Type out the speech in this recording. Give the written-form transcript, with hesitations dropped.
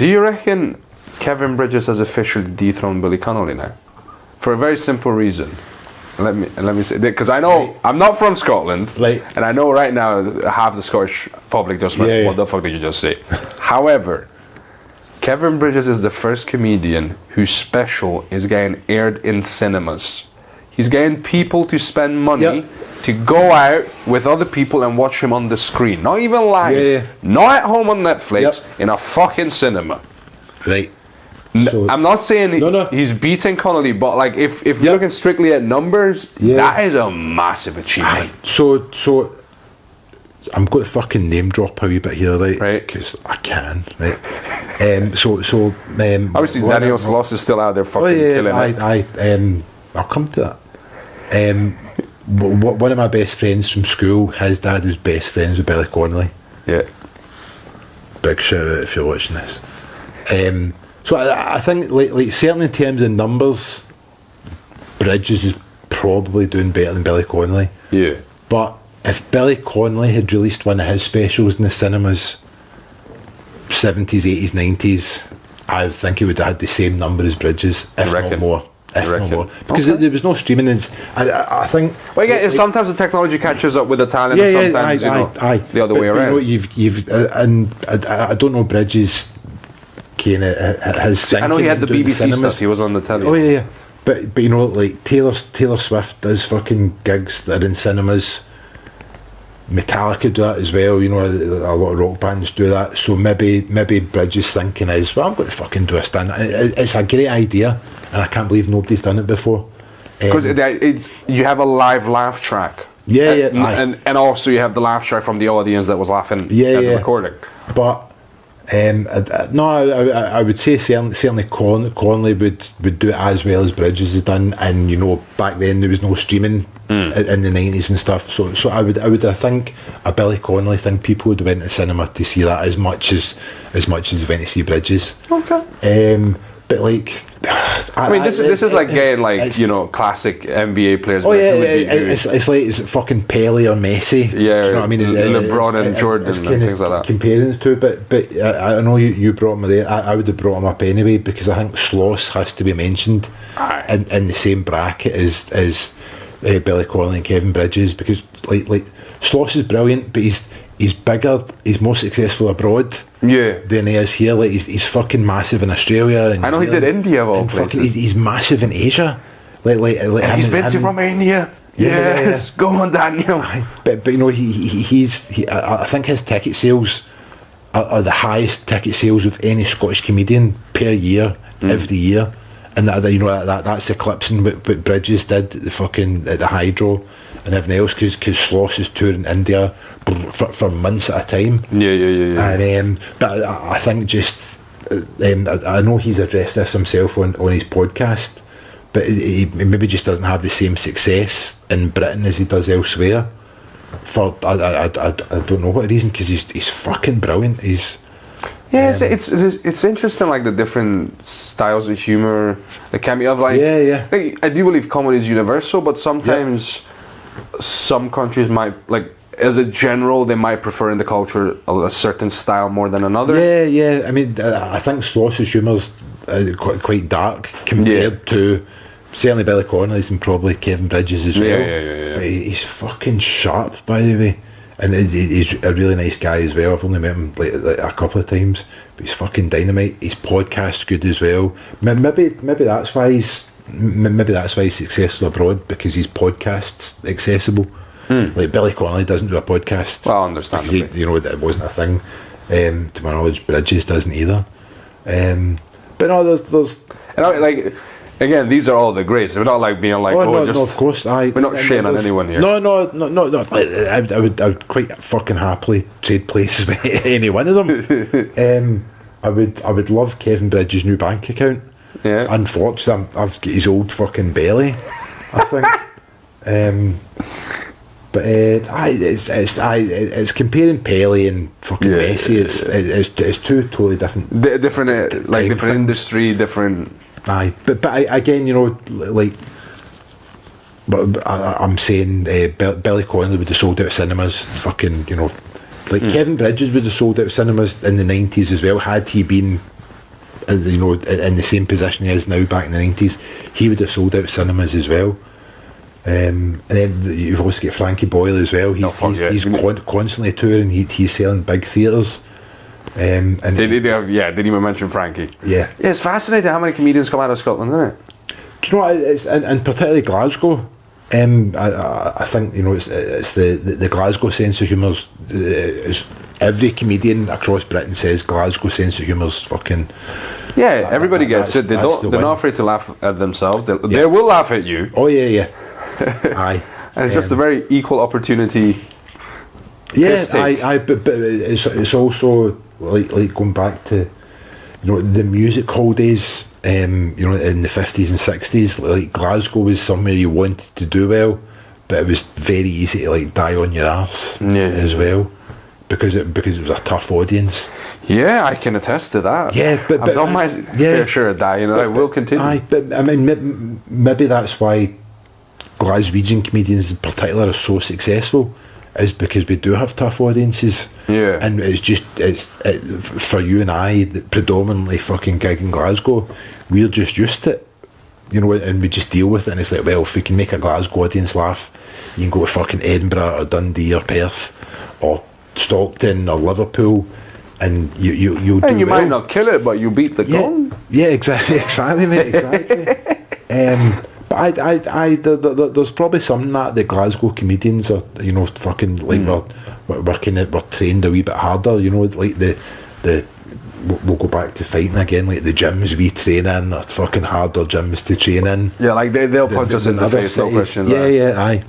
Do you reckon Kevin Bridges has officially dethroned Billy Connolly now? For a very simple reason. Let me say, because I know I'm not from Scotland, and I know right now half the Scottish public just went, "What the fuck did you just say?" However, Kevin Bridges is the first comedian whose special is getting aired in cinemas. He's getting people to spend money to go out with other people and watch him on the screen. Not even live. Not at home on Netflix, in a fucking cinema. Right. So, I'm not saying he's beating Connolly, but like if you're looking strictly at numbers, that is a massive achievement. So I'm going to fucking name drop a wee bit here, right? Because I can, right? Obviously Daniel Sloss is still out there fucking killing it. I'll come to that. One of my best friends from school, his dad was best friends with Billy Connolly. Yeah. Big shout out if you're watching this. So I think, like certainly in terms of numbers, Bridges is probably doing better than Billy Connolly. Yeah. But if Billy Connolly had released one of his specials in the cinemas, 70s, 80s, 90s, I think he would have had the same number as Bridges, if not more. Because there was no streaming. I think. Well, yeah, sometimes the technology catches up with the talent. And sometimes the other way around. And I don't know Bridges. I know he had the BBC stuff. He was on the telly. Oh yeah. But you know, like Taylor Swift does fucking gigs that are in cinemas. Metallica do that as well. You know, a lot of rock bands do that. So maybe Bridges' thinking is, well, I'm going to fucking do a stand. It's a great idea, and I can't believe nobody's done it before. Because you have a live laugh track. And also you have the laugh track from the audience that was laughing at the recording. But I would say certainly Connolly would do it as well as Bridges has done, and you know, back then there was no streaming in the 90s and stuff. So I would think a Billy Connolly thing, people would have went to cinema to see that as much as they went to see Bridges. Okay. But like, this is like getting like, you know, classic NBA players. Oh yeah, it's like it's fucking Pele or Messi. Yeah, do you know what I mean? LeBron and Jordan and things like that. Comparing the two, but I know you brought him there. I would have brought him up anyway, because I think Sloss has to be mentioned in the same bracket as Billy Connolly and Kevin Bridges, because like Sloss is brilliant, but he's bigger, he's more successful abroad than he is here. Like he's fucking massive in Australia. And I know he did India of all places. He's massive in Asia. Like he's been to Romania. Yes, go on, Daniel. But you know, I think his ticket sales are the highest ticket sales of any Scottish comedian per year, every year, and that's eclipsing what Bridges did at the Hydro and everything else, because Sloss is touring India for months at a time. And but I think just I know he's addressed this himself on his podcast, but he maybe just doesn't have the same success in Britain as he does elsewhere. For I don't know what reason, because he's fucking brilliant. He's it's interesting, like the different styles of humour that can be of like I do believe comedy is universal, but sometimes some countries might, like as a general, they might prefer in the culture a certain style more than another. I mean, I think Sloss's humour's quite dark compared to certainly Billy Connolly's and probably Kevin Bridges as well. But he's fucking sharp, by the way, and he's a really nice guy as well. I've only met him like a couple of times, but he's fucking dynamite. His podcast's good as well. Maybe that's why he's successful abroad, because his podcast's accessible. Like Billy Connolly doesn't do a podcast. Well, understandably, it wasn't a thing. To my knowledge, Bridges doesn't either. But no, there's like. Again, these are all the greats. We're not like being like, no, of course, we're not shitting on anyone here. No. I would quite fucking happily trade places with any one of them. I would love Kevin Bridges' new bank account. Yeah. Unfortunately, I've got his old fucking belly, I think. But it's comparing Pele and fucking Messi. It's two totally different. Different industry, different. Aye, but again, you know, like, but I'm saying Billy Connolly would have sold out cinemas. Fucking, you know, like Kevin Bridges would have sold out cinemas in the 90s as well, had he been you know, in the same position he is now back in the 90s, he would have sold out cinemas as well. And then you've also got Frankie Boyle as well. He's constantly touring. He's selling big theatres. And didn't even mention Frankie. Yeah, it's fascinating how many comedians come out of Scotland, isn't it? Do you know what, it's and particularly Glasgow. I think, you know, it's the Glasgow sense of humour. Every comedian across Britain says Glasgow sense of humour's fucking. Yeah, everybody gets it. They're not afraid to laugh at themselves. They will laugh at you. Oh yeah. Aye. And it's just a very equal opportunity. Yeah, but it's also like going back to, you know, the music hall days. You know, in the 50s and 60s, like Glasgow was somewhere you wanted to do well, but it was very easy to like die on your arse as well, because it was a tough audience. Yeah, I can attest to that. Yeah, but I've done my fair share of dying, and I will continue. But I mean, maybe that's why Glaswegian comedians in particular are so successful, is because we do have tough audiences. Yeah, and it's for you and I, predominantly fucking gig in Glasgow, we're just used to it, you know, and we just deal with it. And it's like, well, if we can make a Glasgow audience laugh, you can go to fucking Edinburgh or Dundee or Perth or Stockton or Liverpool, and you'll do well. Might not kill it, but you beat the gong. Yeah, exactly, mate, exactly. But there's probably something that the Glasgow comedians are, you know, fucking like we're trained a wee bit harder, you know, like we'll go back to fighting again, like the gyms we train in are fucking harder gyms to train in. Yeah, like they'll punch us in the face, no question. Yeah, aye.